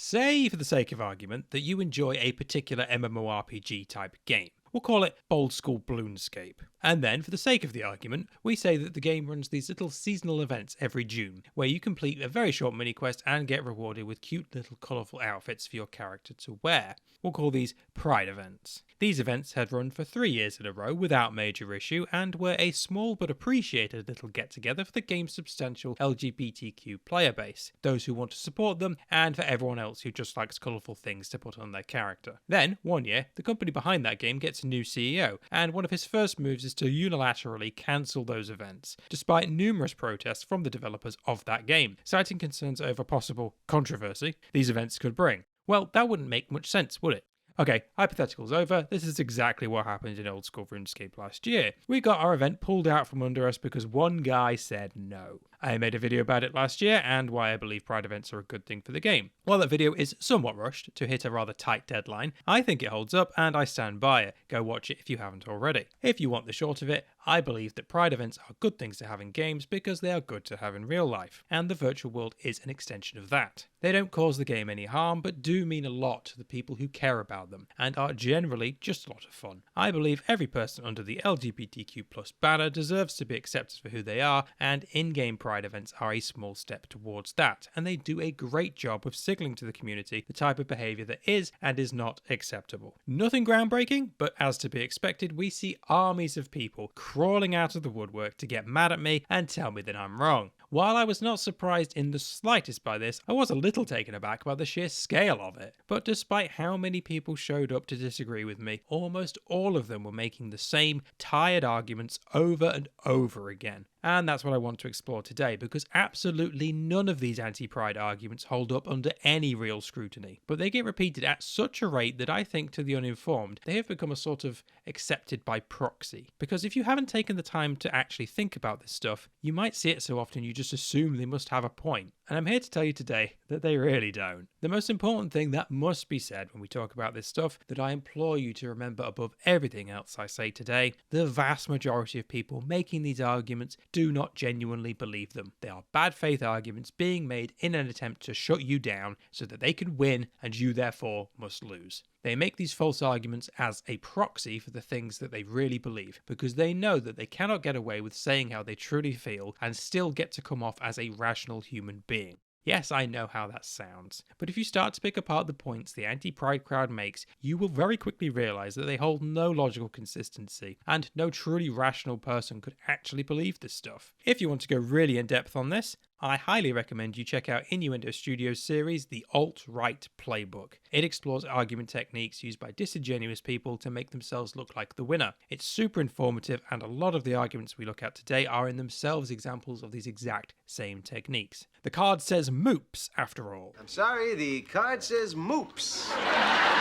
Say, for the sake of argument, that you enjoy a particular MMORPG type game. We'll call it old school Bloonscape. And then, for the sake of the argument, we say that the game runs these little seasonal events every June, where you complete a very short mini quest and get rewarded with cute little colourful outfits for your character to wear. We'll call these Pride events. These events had run for 3 years in a row without major issue and were a small but appreciated little get-together for the game's substantial LGBTQ player base, those who want to support them, and for everyone else who just likes colourful things to put on their character. Then, one year, the company behind that game gets a new CEO, and one of his first moves is to unilaterally cancel those events, despite numerous protests from the developers of that game, citing concerns over possible controversy these events could bring. Well, that wouldn't make much sense, would it? Okay, hypotheticals over, this is exactly what happened in old school RuneScape last year. We got our event pulled out from under us because one guy said no. I made a video about it last year and why I believe Pride events are a good thing for the game. While that video is somewhat rushed to hit a rather tight deadline, I think it holds up and I stand by it. Go watch it if you haven't already. If you want the short of it, I believe that Pride events are good things to have in games because they are good to have in real life, and the virtual world is an extension of that. They don't cause the game any harm, but do mean a lot to the people who care about them, and are generally just a lot of fun. I believe every person under the LGBTQ+ banner deserves to be accepted for who they are, and in-game Pride events are a small step towards that, and they do a great job of signaling to the community the type of behaviour that is and is not acceptable. Nothing groundbreaking, but as to be expected, we see armies of people crawling out of the woodwork to get mad at me and tell me that I'm wrong. While I was not surprised in the slightest by this, I was a little taken aback by the sheer scale of it. But despite how many people showed up to disagree with me, almost all of them were making the same tired arguments over and over again. And that's what I want to explore today, because absolutely none of these anti-Pride arguments hold up under any real scrutiny. But they get repeated at such a rate that I think to the uninformed, they have become a sort of accepted by proxy. Because if you haven't taken the time to actually think about this stuff, you might see it so often you just assume they must have a point. And I'm here to tell you today that they really don't. The most important thing that must be said when we talk about this stuff, that I implore you to remember above everything else I say today, the vast majority of people making these arguments do not genuinely believe them. They are bad faith arguments being made in an attempt to shut you down so that they can win and you therefore must lose. They make these false arguments as a proxy for the things that they really believe, because they know that they cannot get away with saying how they truly feel and still get to come off as a rational human being. Yes, I know how that sounds, but if you start to pick apart the points the anti-Pride crowd makes, you will very quickly realise that they hold no logical consistency, and no truly rational person could actually believe this stuff. If you want to go really in depth on this, I highly recommend you check out Innuendo Studios' series, The Alt-Right Playbook. It explores argument techniques used by disingenuous people to make themselves look like the winner. It's super informative, and a lot of the arguments we look at today are in themselves examples of these exact same techniques. The card says moops, after all. I'm sorry, the card says moops.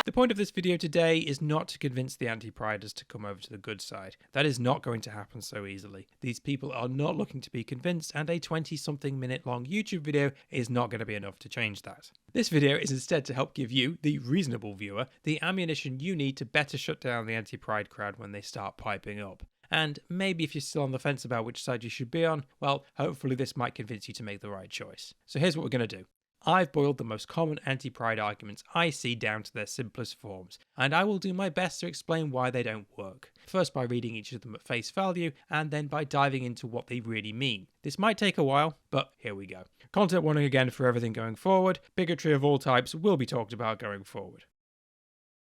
The point of this video today is not to convince the anti-Priders to come over to the good side. That is not going to happen so easily. These people are not looking to be convinced, and a 20-something minute long YouTube video is not going to be enough to change that. This video is instead to help give you, the reasonable viewer, the ammunition you need to better shut down the anti-Pride crowd when they start piping up. And maybe if you're still on the fence about which side you should be on, well, hopefully this might convince you to make the right choice. So here's what we're going to do. I've boiled the most common anti-Pride arguments I see down to their simplest forms, and I will do my best to explain why they don't work. First by reading each of them at face value, and then by diving into what they really mean. This might take a while, but here we go. Content warning again for everything going forward. Bigotry of all types will be talked about going forward.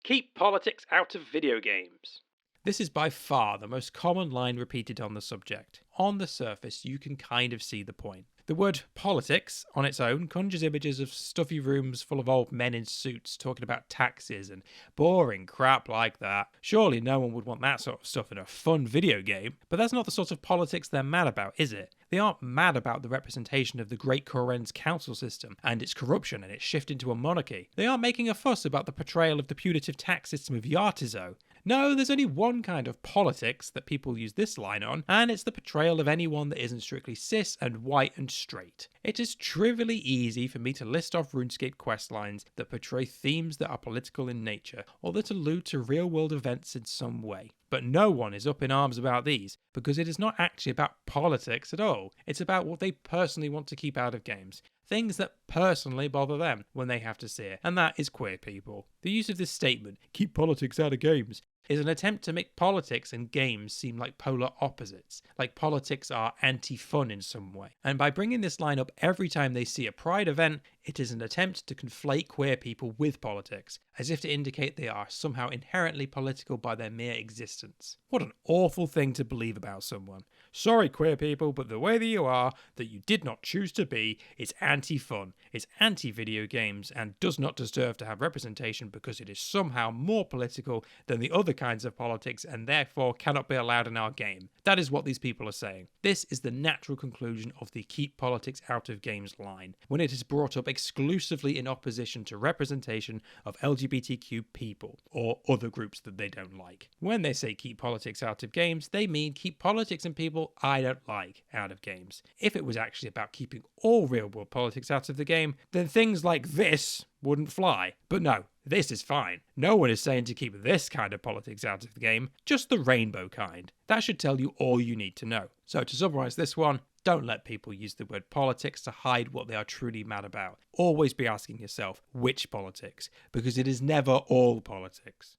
Keep politics out of video games. This is by far the most common line repeated on the subject. On the surface, you can kind of see the point. The word politics, on its own, conjures images of stuffy rooms full of old men in suits talking about taxes and boring crap like that. Surely no one would want that sort of stuff in a fun video game, but that's not the sort of politics they're mad about, is it? They aren't mad about the representation of the Great Koren's council system and its corruption and its shift into a monarchy. They aren't making a fuss about the portrayal of the punitive tax system of Yartizo. No, there's only one kind of politics that people use this line on, and it's the portrayal of anyone that isn't strictly cis and white and straight. It is trivially easy for me to list off RuneScape quest lines that portray themes that are political in nature, or that allude to real-world events in some way. But no one is up in arms about these, because it is not actually about politics at all. It's about what they personally want to keep out of games. things that personally bother them when they have to see it, and that is queer people. The use of this statement, keep politics out of games, is an attempt to make politics and games seem like polar opposites, like politics are anti-fun in some way. And by bringing this line up every time they see a Pride event, it is an attempt to conflate queer people with politics, as if to indicate they are somehow inherently political by their mere existence. What an awful thing to believe about someone. Sorry, queer people, but the way that you are, that you did not choose to be, is anti-fun, is anti-video games, and does not deserve to have representation because it is somehow more political than the other kinds of politics and therefore cannot be allowed in our game. That is what these people are saying. This is the natural conclusion of the keep politics out of games line, when it is brought up exclusively in opposition to representation of LGBTQ people, or other groups that they don't like. When they say keep politics out of games, they mean keep politics and people I don't like out of games. If it was actually about keeping all real world politics out of the game, then things like this wouldn't fly. But no, this is fine. No one is saying to keep this kind of politics out of the game, just the rainbow kind. That should tell you all you need to know. So to summarise this one, don't let people use the word politics to hide what they are truly mad about. Always be asking yourself, which politics? Because it is never all politics.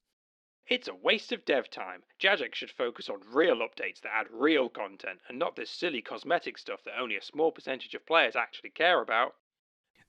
It's a waste of dev time. Jagex should focus on real updates that add real content, and not this silly cosmetic stuff that only a small percentage of players actually care about.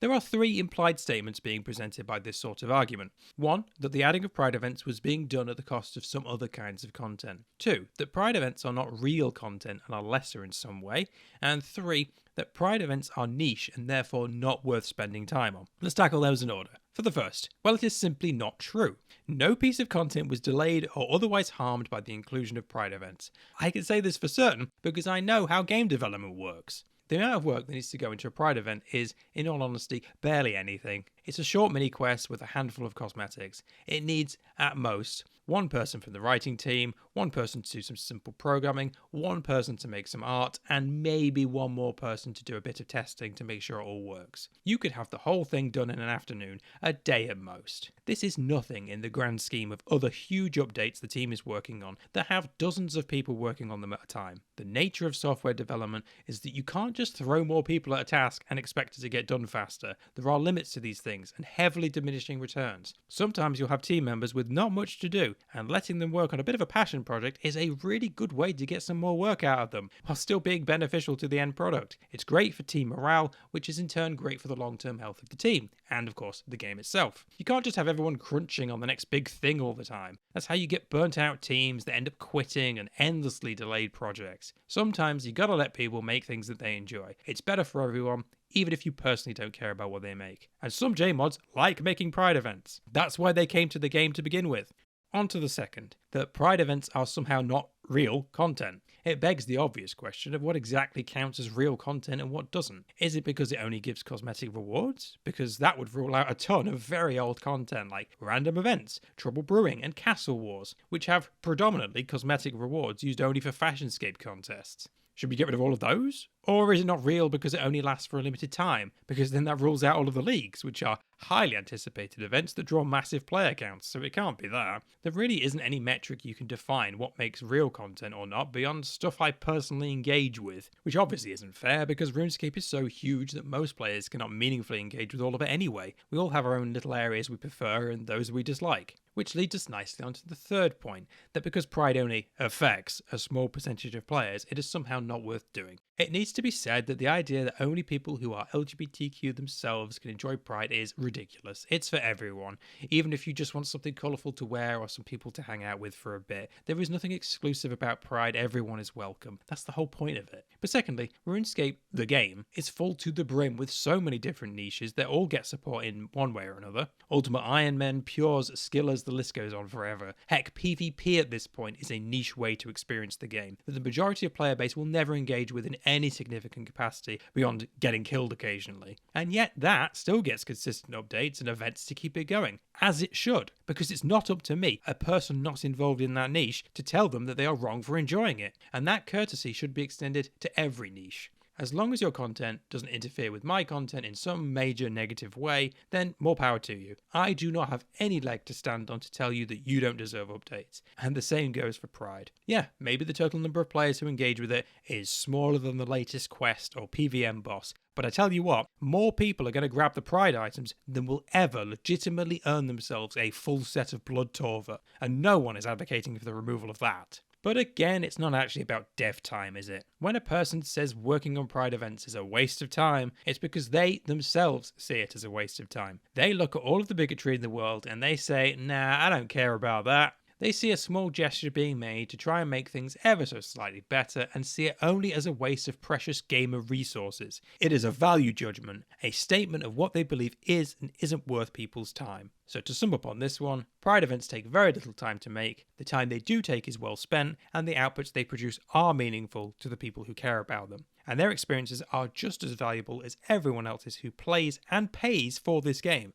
There are three implied statements being presented by this sort of argument. One, that the adding of Pride events was being done at the cost of some other kinds of content. Two, that Pride events are not real content and are lesser in some way. And three, that Pride events are niche and therefore not worth spending time on. Let's tackle those in order. For the first, well, it is simply not true. No piece of content was delayed or otherwise harmed by the inclusion of Pride events. I can say this for certain because I know how game development works. The amount of work that needs to go into a Pride event is, in all honesty, barely anything. It's a short mini quest with a handful of cosmetics. It needs, at most, one person from the writing team, one person to do some simple programming, one person to make some art, and maybe one more person to do a bit of testing to make sure it all works. You could have the whole thing done in an afternoon, a day at most. This is nothing in the grand scheme of other huge updates the team is working on that have dozens of people working on them at a time. The nature of software development is that you can't just throw more people at a task and expect it to get done faster. There are limits to these things and heavily diminishing returns. Sometimes you'll have team members with not much to do, and letting them work on a bit of a passion project is a really good way to get some more work out of them, while still being beneficial to the end product. It's great for team morale, which is in turn great for the long-term health of the team, and of course, the game itself. You can't just have everyone crunching on the next big thing all the time. That's how you get burnt out teams that end up quitting and endlessly delayed projects. Sometimes you gotta let people make things that they enjoy. It's better for everyone, even if you personally don't care about what they make. And some JMods like making Pride events. That's why they came to the game to begin with. On to the second, that Pride events are somehow not real content. It begs the obvious question of what exactly counts as real content and what doesn't. Is it because it only gives cosmetic rewards? Because that would rule out a ton of very old content like random events, trouble brewing, and castle wars, which have predominantly cosmetic rewards used only for fashionscape contests. Should we get rid of all of those? Or is it not real because it only lasts for a limited time? Because then that rules out all of the leagues, which are highly anticipated events that draw massive player counts, so it can't be that. There really isn't any metric you can define what makes real content or not beyond stuff I personally engage with, which obviously isn't fair because RuneScape is so huge that most players cannot meaningfully engage with all of it anyway. We all have our own little areas we prefer and those we dislike. Which leads us nicely onto the third point, that because Pride only affects a small percentage of players, it is somehow not worth doing. It needs to be said that the idea that only people who are LGBTQ themselves can enjoy Pride is ridiculous. It's for everyone. Even if you just want something colourful to wear or some people to hang out with for a bit, there is nothing exclusive about Pride. Everyone is welcome. That's the whole point of it. But secondly, RuneScape, the game, is full to the brim with so many different niches that all get support in one way or another. Ultimate Ironmen, Pures, Skillers, the list goes on forever. Heck, PvP at this point is a niche way to experience the game that the majority of player base will never engage with in any significant capacity beyond getting killed occasionally. And yet that still gets consistent updates and events to keep it going, as it should, because it's not up to me, a person not involved in that niche, to tell them that they are wrong for enjoying it. And that courtesy should be extended to every niche. As long as your content doesn't interfere with my content in some major negative way, then more power to you. I do not have any leg to stand on to tell you that you don't deserve updates. And the same goes for Pride. Yeah, maybe the total number of players who engage with it is smaller than the latest quest or PVM boss, But I tell you what, more people are going to grab the Pride items than will ever legitimately earn themselves a full set of Blood Torva, and no one is advocating for the removal of that. But again, it's not actually about dev time, is it? When a person says working on Pride events is a waste of time, it's because they themselves see it as a waste of time. They look at all of the bigotry in the world and they say, nah, I don't care about that. They see a small gesture being made to try and make things ever so slightly better and see it only as a waste of precious gamer resources. It is a value judgment, a statement of what they believe is and isn't worth people's time. So to sum up on this one, Pride events take very little time to make, the time they do take is well spent, and the outputs they produce are meaningful to the people who care about them. And their experiences are just as valuable as everyone else's who plays and pays for this game.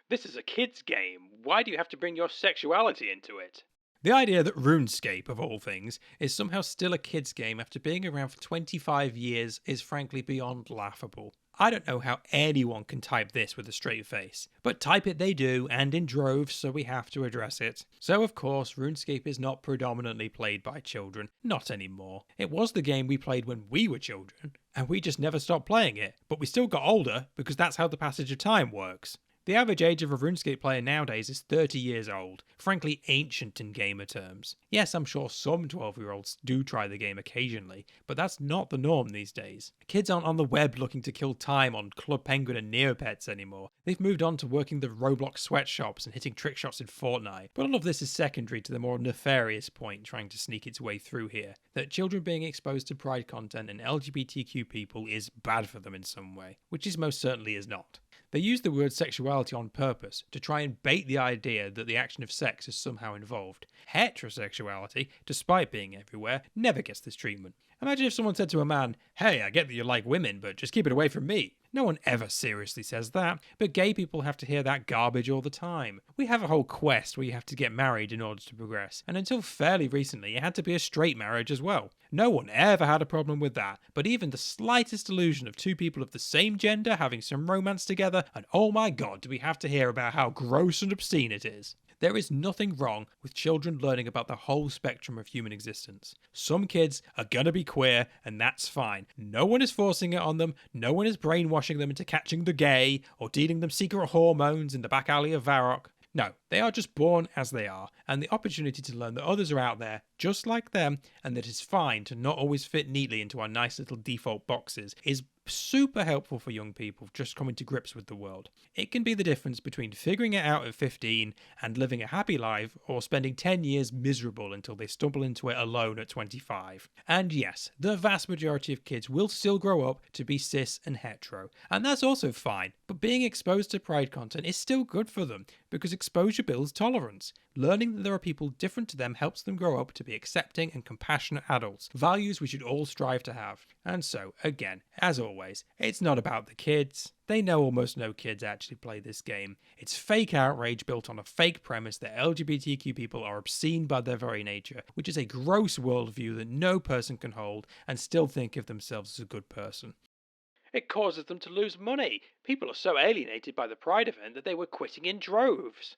This is a kid's game. Why do you have to bring your sexuality into it? The idea that RuneScape, of all things, is somehow still a kid's game after being around for 25 years is frankly beyond laughable. I don't know how anyone can type this with a straight face, but type it they do, and in droves, so we have to address it. So of course, RuneScape is not predominantly played by children, not anymore. It was the game we played when we were children, and we just never stopped playing it, but we still got older because that's how the passage of time works. The average age of a RuneScape player nowadays is 30 years old, frankly ancient in gamer terms. Yes, I'm sure some 12-year-olds do try the game occasionally, but that's not the norm these days. Kids aren't on the web looking to kill time on Club Penguin and Neopets anymore. They've moved on to working the Roblox sweatshops and hitting trick shots in Fortnite. But all of this is secondary to the more nefarious point trying to sneak its way through here, that children being exposed to Pride content and LGBTQ people is bad for them in some way, which it most certainly is not. They use the word sexuality on purpose to try and bait the idea that the action of sex is somehow involved. Heterosexuality, despite being everywhere, never gets this treatment. Imagine if someone said to a man, hey, I get that you like women, but just keep it away from me. No one ever seriously says that, but gay people have to hear that garbage all the time. We have a whole quest where you have to get married in order to progress, and until fairly recently it had to be a straight marriage as well. No one ever had a problem with that, but even the slightest illusion of two people of the same gender having some romance together, and oh my god, do we have to hear about how gross and obscene it is. There is nothing wrong with children learning about the whole spectrum of human existence. Some kids are gonna be queer, and that's fine. No one is forcing it on them, no one is brainwashing them into catching the gay, or dealing them secret hormones in the back alley of Varrock. No, they are just born as they are, and the opportunity to learn that others are out there just like them, and that it's fine to not always fit neatly into our nice little default boxes, is super helpful for young people just coming to grips with the world. It can be the difference between figuring it out at 15 and living a happy life, or spending 10 years miserable until they stumble into it alone at 25. And yes, the vast majority of kids will still grow up to be cis and hetero, and that's also fine, but being exposed to Pride content is still good for them, because exposure builds tolerance. Learning that there are people different to them helps them grow up to be accepting and compassionate adults, values we should all strive to have. And so, again, as always, it's not about the kids. They know almost no kids actually play this game. It's fake outrage built on a fake premise that LGBTQ people are obscene by their very nature, which is a gross worldview that no person can hold and still think of themselves as a good person. It causes them to lose money. People are so alienated by the Pride event that they were quitting in droves.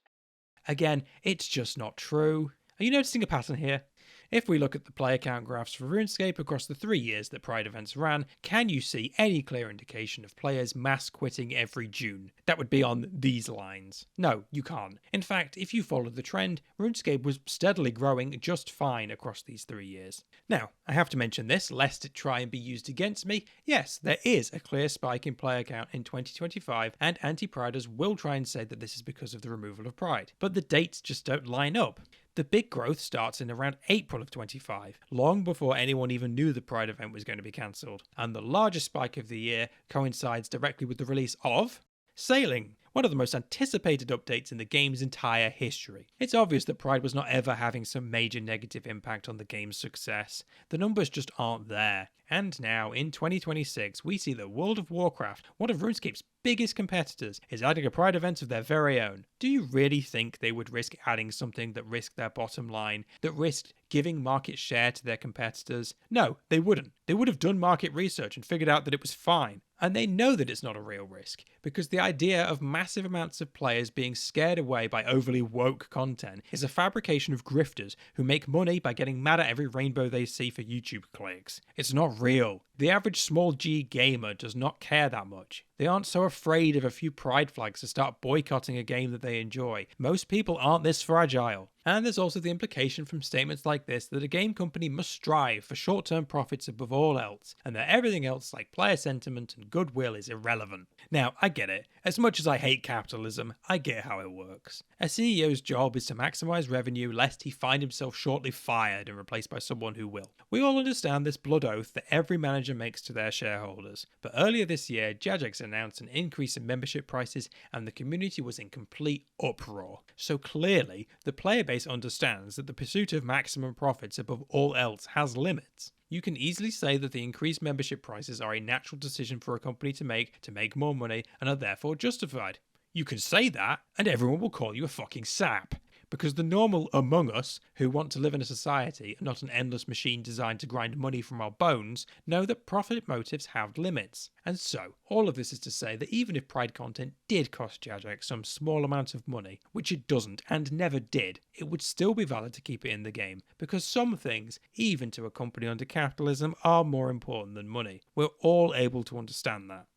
Again, it's just not true. Are you noticing a pattern here? If we look at the player count graphs for RuneScape across the 3 years that Pride events ran, can you see any clear indication of players mass quitting every June? That would be on these lines. No, you can't. In fact, if you follow the trend, RuneScape was steadily growing just fine across these 3 years. Now, I have to mention this, lest it try and be used against me. Yes, there is a clear spike in player count in 2025, and anti-Priders will try and say that this is because of the removal of Pride. But the dates just don't line up. The big growth starts in around April of 25, long before anyone even knew the Pride event was going to be cancelled. And the largest spike of the year coincides directly with the release of Sailing, one of the most anticipated updates in the game's entire history. It's obvious that Pride was not ever having some major negative impact on the game's success. The numbers just aren't there. And now, in 2026, we see that World of Warcraft, one of RuneScape's biggest competitors, is adding a Pride event of their very own. Do you really think they would risk adding something that risked their bottom line, that risked giving market share to their competitors? No, they wouldn't. They would have done market research and figured out that it was fine. And they know that it's not a real risk, because the idea of massive amounts of players being scared away by overly woke content is a fabrication of grifters who make money by getting mad at every rainbow they see for YouTube clicks. It's not real. The average small G gamer does not care that much. They aren't so afraid of a few pride flags to start boycotting a game that they enjoy. Most people aren't this fragile. And there's also the implication from statements like this that a game company must strive for short-term profits above all else, and that everything else like player sentiment and goodwill is irrelevant. Now, I get it. As much as I hate capitalism, I get how it works. A CEO's job is to maximize revenue lest he find himself shortly fired and replaced by someone who will. We all understand this blood oath that every manager makes to their shareholders, but earlier this year, Jagex announced an increase in membership prices and the community was in complete uproar. So clearly, the player base understands that the pursuit of maximum profits above all else has limits. You can easily say that the increased membership prices are a natural decision for a company to make more money and are therefore justified. You can say that, and everyone will call you a fucking sap. Because the normal among us, who want to live in a society and not an endless machine designed to grind money from our bones, know that profit motives have limits. And so, all of this is to say that even if Pride content did cost Jagex some small amount of money, which it doesn't and never did, it would still be valid to keep it in the game, because some things, even to a company under capitalism, are more important than money. We're all able to understand that.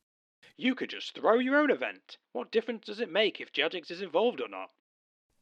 You could just throw your own event. What difference does it make if Jagex is involved or not?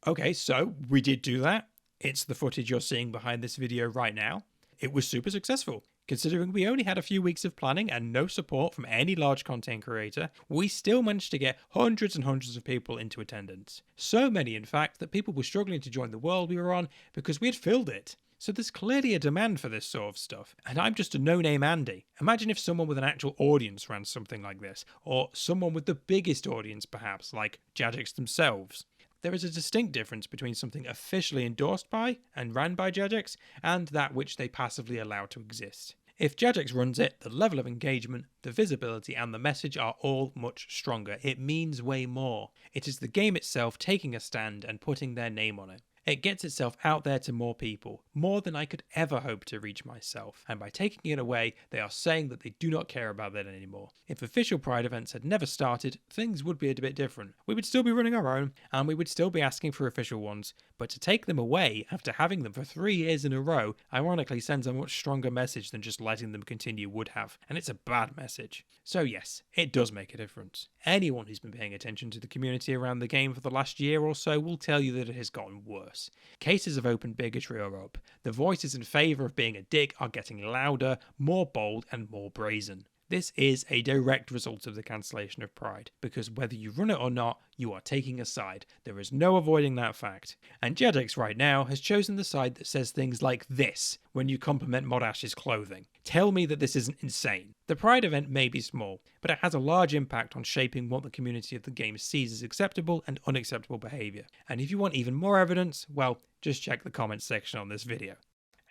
Okay, so we did do that. It's the footage you're seeing behind this video right now. It was super successful. Considering we only had a few weeks of planning and no support from any large content creator, we still managed to get hundreds and hundreds of people into attendance. So many, in fact, that people were struggling to join the world we were on because we had filled it. So there's clearly a demand for this sort of stuff, and I'm just a no-name Andy. Imagine if someone with an actual audience ran something like this, or someone with the biggest audience perhaps, like Jagex themselves. There is a distinct difference between something officially endorsed by and ran by Jagex and that which they passively allow to exist. If Jagex runs it, the level of engagement, the visibility and the message are all much stronger. It means way more. It is the game itself taking a stand and putting their name on it. It gets itself out there to more people, more than I could ever hope to reach myself, and by taking it away, they are saying that they do not care about that anymore. If official Pride events had never started, things would be a bit different. We would still be running our own, and we would still be asking for official ones, but to take them away after having them for 3 years in a row, ironically sends a much stronger message than just letting them continue would have, and it's a bad message. So yes, it does make a difference. Anyone who's been paying attention to the community around the game for the last year or so will tell you that it has gotten worse. Cases of open bigotry are up. The voices in favour of being a dick are getting louder, more bold and more brazen. This is a direct result of the cancellation of Pride, because whether you run it or not, you are taking a side. There is no avoiding that fact. And Jagex right now has chosen the side that says things like this when you compliment Modash's clothing. Tell me that this isn't insane. The Pride event may be small, but it has a large impact on shaping what the community of the game sees as acceptable and unacceptable behaviour. And if you want even more evidence, well, just check the comments section on this video.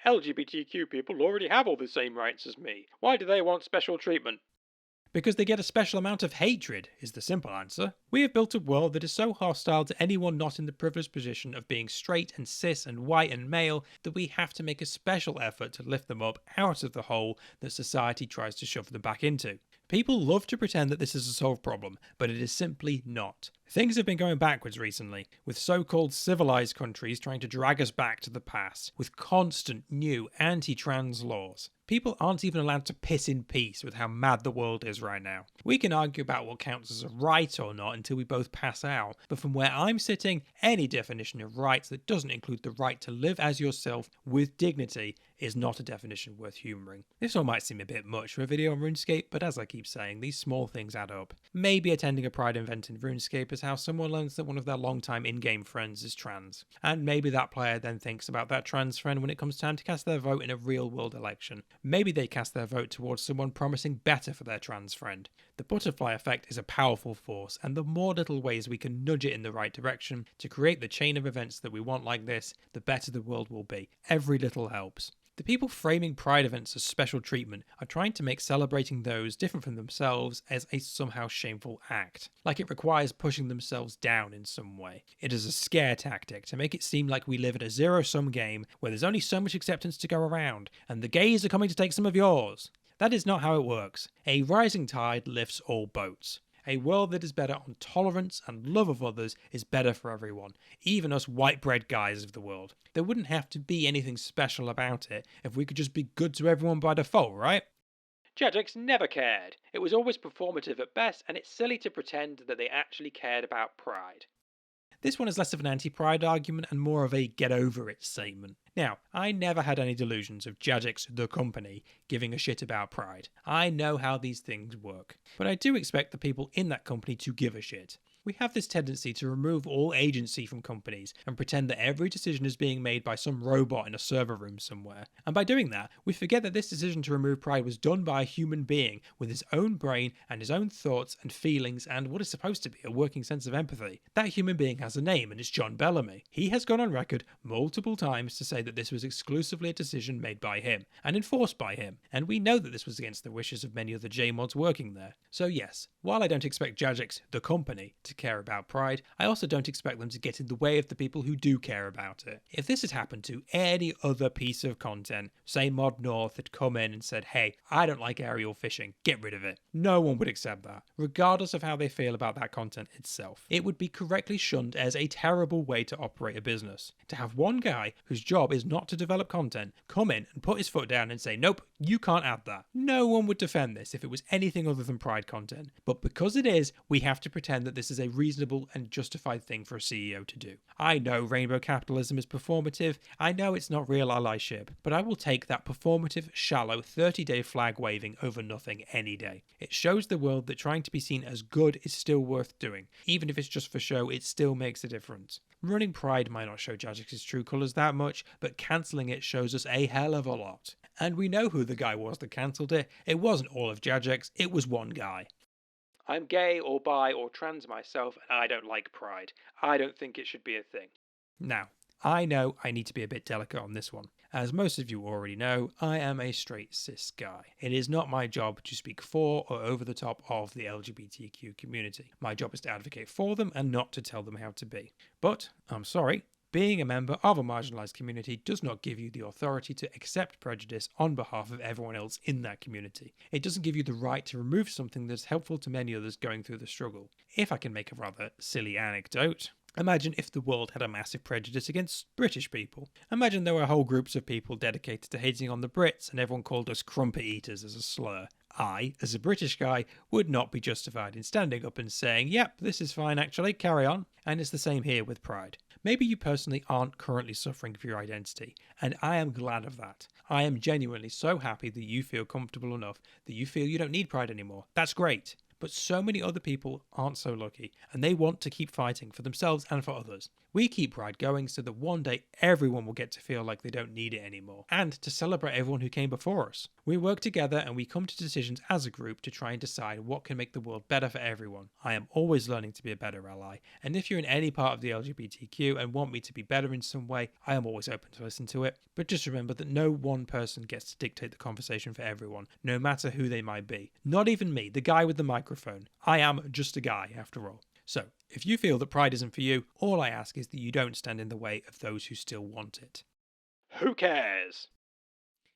LGBTQ people already have all the same rights as me. Why do they want special treatment? Because they get a special amount of hatred, is the simple answer. We have built a world that is so hostile to anyone not in the privileged position of being straight and cis and white and male that we have to make a special effort to lift them up out of the hole that society tries to shove them back into. People love to pretend that this is a solved problem, but it is simply not. Things have been going backwards recently, with so-called civilized countries trying to drag us back to the past, with constant new anti-trans laws. People aren't even allowed to piss in peace with how mad the world is right now. We can argue about what counts as a right or not until we both pass out, but from where I'm sitting, any definition of rights that doesn't include the right to live as yourself with dignity is not a definition worth humouring. This one might seem a bit much for a video on RuneScape, but as I keep saying, these small things add up. Maybe attending a Pride event in RuneScape is how someone learns that one of their long-time in-game friends is trans, and maybe that player then thinks about that trans friend when it comes time to cast their vote in a real-world election. Maybe they cast their vote towards someone promising better for their trans friend. The butterfly effect is a powerful force, and the more little ways we can nudge it in the right direction to create the chain of events that we want like this, the better the world will be. Every little helps. The people framing Pride events as special treatment are trying to make celebrating those different from themselves as a somehow shameful act, like it requires pushing themselves down in some way. It is a scare tactic to make it seem like we live in a zero-sum game where there's only so much acceptance to go around, and the gays are coming to take some of yours. That is not how it works. A rising tide lifts all boats. A world that is better on tolerance and love of others is better for everyone, even us white bread guys of the world. There wouldn't have to be anything special about it if we could just be good to everyone by default, right? Jadix never cared. It was always performative at best, and it's silly to pretend that they actually cared about Pride. This one is less of an anti-Pride argument and more of a get over it statement. Now, I never had any delusions of Jadix, the company, giving a shit about Pride. I know how these things work. But I do expect the people in that company to give a shit. We have this tendency to remove all agency from companies and pretend that every decision is being made by some robot in a server room somewhere. And by doing that, we forget that this decision to remove Pride was done by a human being with his own brain and his own thoughts and feelings and what is supposed to be a working sense of empathy. That human being has a name, and it's John Bellamy. He has gone on record multiple times to say that this was exclusively a decision made by him and enforced by him, and we know that this was against the wishes of many other J-mods working there. So yes, while I don't expect Jadix, the company, to care about Pride, I also don't expect them to get in the way of the people who do care about it. If this had happened to any other piece of content, say Mod North had come in and said, hey, I don't like aerial fishing, get rid of it, no one would accept that, regardless of how they feel about that content itself. It would be correctly shunned as a terrible way to operate a business. To have one guy whose job is not to develop content come in and put his foot down and say, nope, you can't add that. No one would defend this if it was anything other than Pride content, but because it is, we have to pretend that this is a reasonable and justified thing for a CEO to do. I know rainbow capitalism is performative, I know it's not real allyship, but I will take that performative, shallow, 30-day flag waving over nothing any day. It shows the world that trying to be seen as good is still worth doing. Even if it's just for show, it still makes a difference. Running Pride might not show Jadix's true colours that much, but cancelling it shows us a hell of a lot. And we know who the guy was that cancelled it. It wasn't all of Jadix, it was one guy. I'm gay or bi or trans myself, and I don't like Pride. I don't think it should be a thing. Now, I know I need to be a bit delicate on this one. As most of you already know, I am a straight cis guy. It is not my job to speak for or over the top of the LGBTQ community. My job is to advocate for them and not to tell them how to be. But, I'm sorry, being a member of a marginalised community does not give you the authority to accept prejudice on behalf of everyone else in that community. It doesn't give you the right to remove something that's helpful to many others going through the struggle. If I can make a rather silly anecdote, imagine if the world had a massive prejudice against British people. Imagine there were whole groups of people dedicated to hating on the Brits and everyone called us crumpet eaters as a slur. I, as a British guy, would not be justified in standing up and saying, yep, this is fine actually, carry on. And it's the same here with Pride. Maybe you personally aren't currently suffering for your identity, and I am glad of that. I am genuinely so happy that you feel comfortable enough that you feel you don't need Pride anymore. That's great. But so many other people aren't so lucky, and they want to keep fighting for themselves and for others. We keep Pride going so that one day everyone will get to feel like they don't need it anymore, and to celebrate everyone who came before us. We work together and we come to decisions as a group to try and decide what can make the world better for everyone. I am always learning to be a better ally, and if you're in any part of the LGBTQ and want me to be better in some way, I am always open to listen to it. But just remember that no one person gets to dictate the conversation for everyone, no matter who they might be. Not even me, the guy with the microphone. I am just a guy, after all. So, if you feel that Pride isn't for you, all I ask is that you don't stand in the way of those who still want it. Who cares?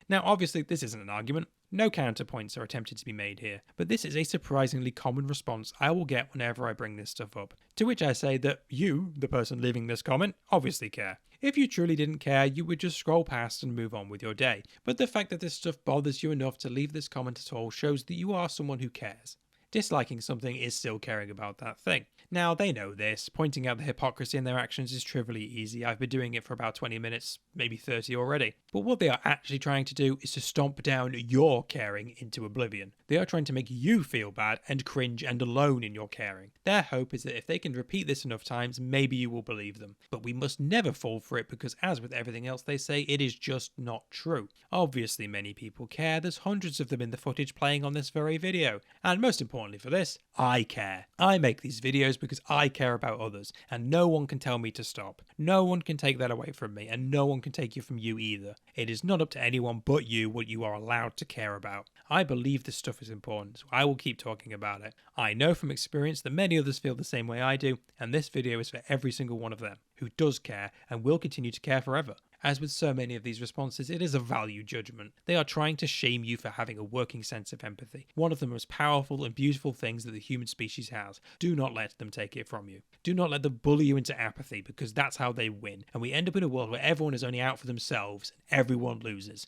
Now, obviously, this isn't an argument. No counterpoints are attempted to be made here, but this is a surprisingly common response I will get whenever I bring this stuff up. To which I say that you, the person leaving this comment, obviously care. If you truly didn't care, you would just scroll past and move on with your day. But the fact that this stuff bothers you enough to leave this comment at all shows that you are someone who cares. Disliking something is still caring about that thing. Now, they know this. Pointing out the hypocrisy in their actions is trivially easy. I've been doing it for about 20 minutes, maybe 30 already. But what they are actually trying to do is to stomp down your caring into oblivion. They are trying to make you feel bad and cringe and alone in your caring. Their hope is that if they can repeat this enough times, maybe you will believe them. But we must never fall for it because, as with everything else they say, it is just not true. Obviously, many people care. There's hundreds of them in the footage playing on this very video. And most importantly, importantly for this, I care. I make these videos because I care about others, and no one can tell me to stop. No one can take that away from me, and no one can take it from you either. It is not up to anyone but you what you are allowed to care about. I believe this stuff is important, so I will keep talking about it. I know from experience that many others feel the same way I do, and this video is for every single one of them who does care and will continue to care forever. As with so many of these responses, it is a value judgment. They are trying to shame you for having a working sense of empathy, one of the most powerful and beautiful things that the human species has. Do not let them take it from you. Do not let them bully you into apathy, because that's how they win, and we end up in a world where everyone is only out for themselves and everyone loses.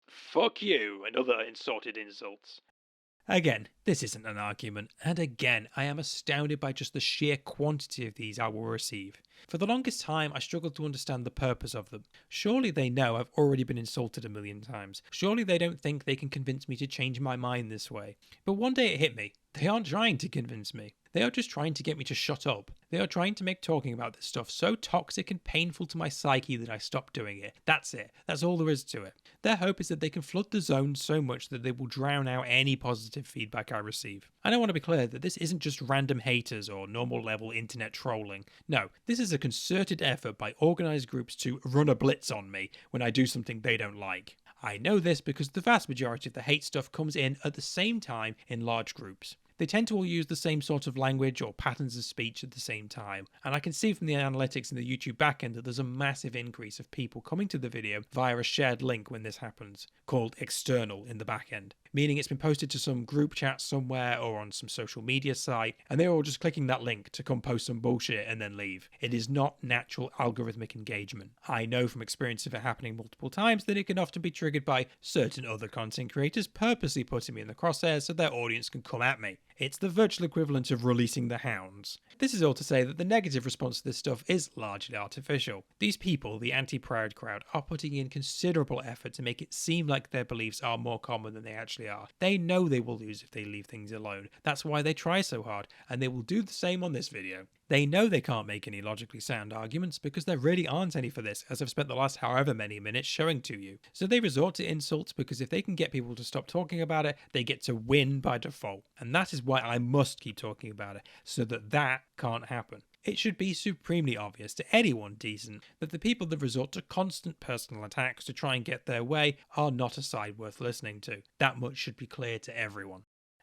Fuck you and other insulted insults. Again, this isn't an argument, and again, I am astounded by just the sheer quantity of these I will receive. For the longest time, I struggled to understand the purpose of them. Surely they know I've already been insulted a million times. Surely they don't think they can convince me to change my mind this way. But one day it hit me. They aren't trying to convince me. They are just trying to get me to shut up. They are trying to make talking about this stuff so toxic and painful to my psyche that I stop doing it. That's it. That's all there is to it. Their hope is that they can flood the zone so much that they will drown out any positive feedback I receive. And I want to be clear that this isn't just random haters or normal level internet trolling. No, this is a concerted effort by organised groups to run a blitz on me when I do something they don't like. I know this because the vast majority of the hate stuff comes in at the same time in large groups. They tend to all use the same sort of language or patterns of speech at the same time, and I can see from the analytics in the YouTube backend that there's a massive increase of people coming to the video via a shared link when this happens, called external in the backend, meaning it's been posted to some group chat somewhere or on some social media site, and they're all just clicking that link to come post some bullshit and then leave. It is not natural algorithmic engagement. I know from experience of it happening multiple times that it can often be triggered by certain other content creators purposely putting me in the crosshairs so their audience can come at me. It's the virtual equivalent of releasing the hounds. This is all to say that the negative response to this stuff is largely artificial. These people, the anti-Pride crowd, are putting in considerable effort to make it seem like their beliefs are more common than they actually are. They know they will lose if they leave things alone. That's why they try so hard, and they will do the same on this video. They know they can't make any logically sound arguments because there really aren't any for this, as I've spent the last however many minutes showing to you. So they resort to insults because if they can get people to stop talking about it, they get to win by default. And that is why I must keep talking about it, so that that can't happen. It should be supremely obvious to anyone decent that the people that resort to constant personal attacks to try and get their way are not a side worth listening to. That much should be clear to everyone.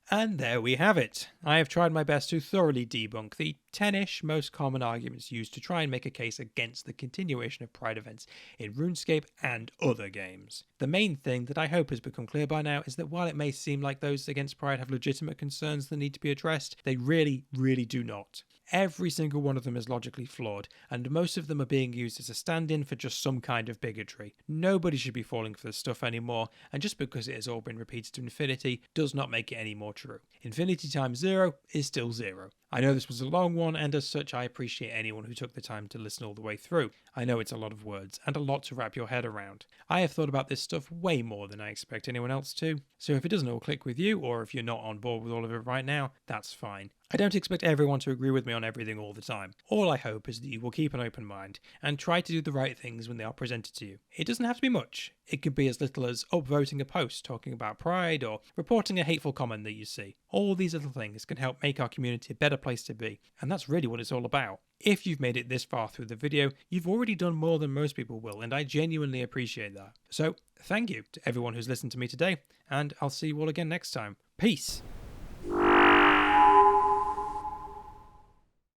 And there we have it. I have tried my best to thoroughly debunk the 10-ish most common arguments used to try and make a case against the continuation of Pride events in RuneScape and other games. The main thing that I hope has become clear by now is that while it may seem like those against Pride have legitimate concerns that need to be addressed, they really, really do not. Every single one of them is logically flawed, and most of them are being used as a stand-in for just some kind of bigotry. Nobody should be falling for this stuff anymore, and just because it has all been repeated to infinity does not make it any more true. Infinity times 0 is still 0. I know this was a long one, and as such I appreciate anyone who took the time to listen all the way through. I know it's a lot of words, and a lot to wrap your head around. I have thought about this stuff way more than I expect anyone else to, so if it doesn't all click with you, or if you're not on board with all of it right now, that's fine. I don't expect everyone to agree with me on everything all the time. All I hope is that you will keep an open mind, and try to do the right things when they are presented to you. It doesn't have to be much. It could be as little as upvoting a post talking about Pride, or reporting a hateful comment that you see. All these little things can help make our community a better place to be, and that's really what it's all about. If you've made it this far through the video, you've already done more than most people will, and I genuinely appreciate that. So, thank you to everyone who's listened to me today, and I'll see you all again next time. Peace!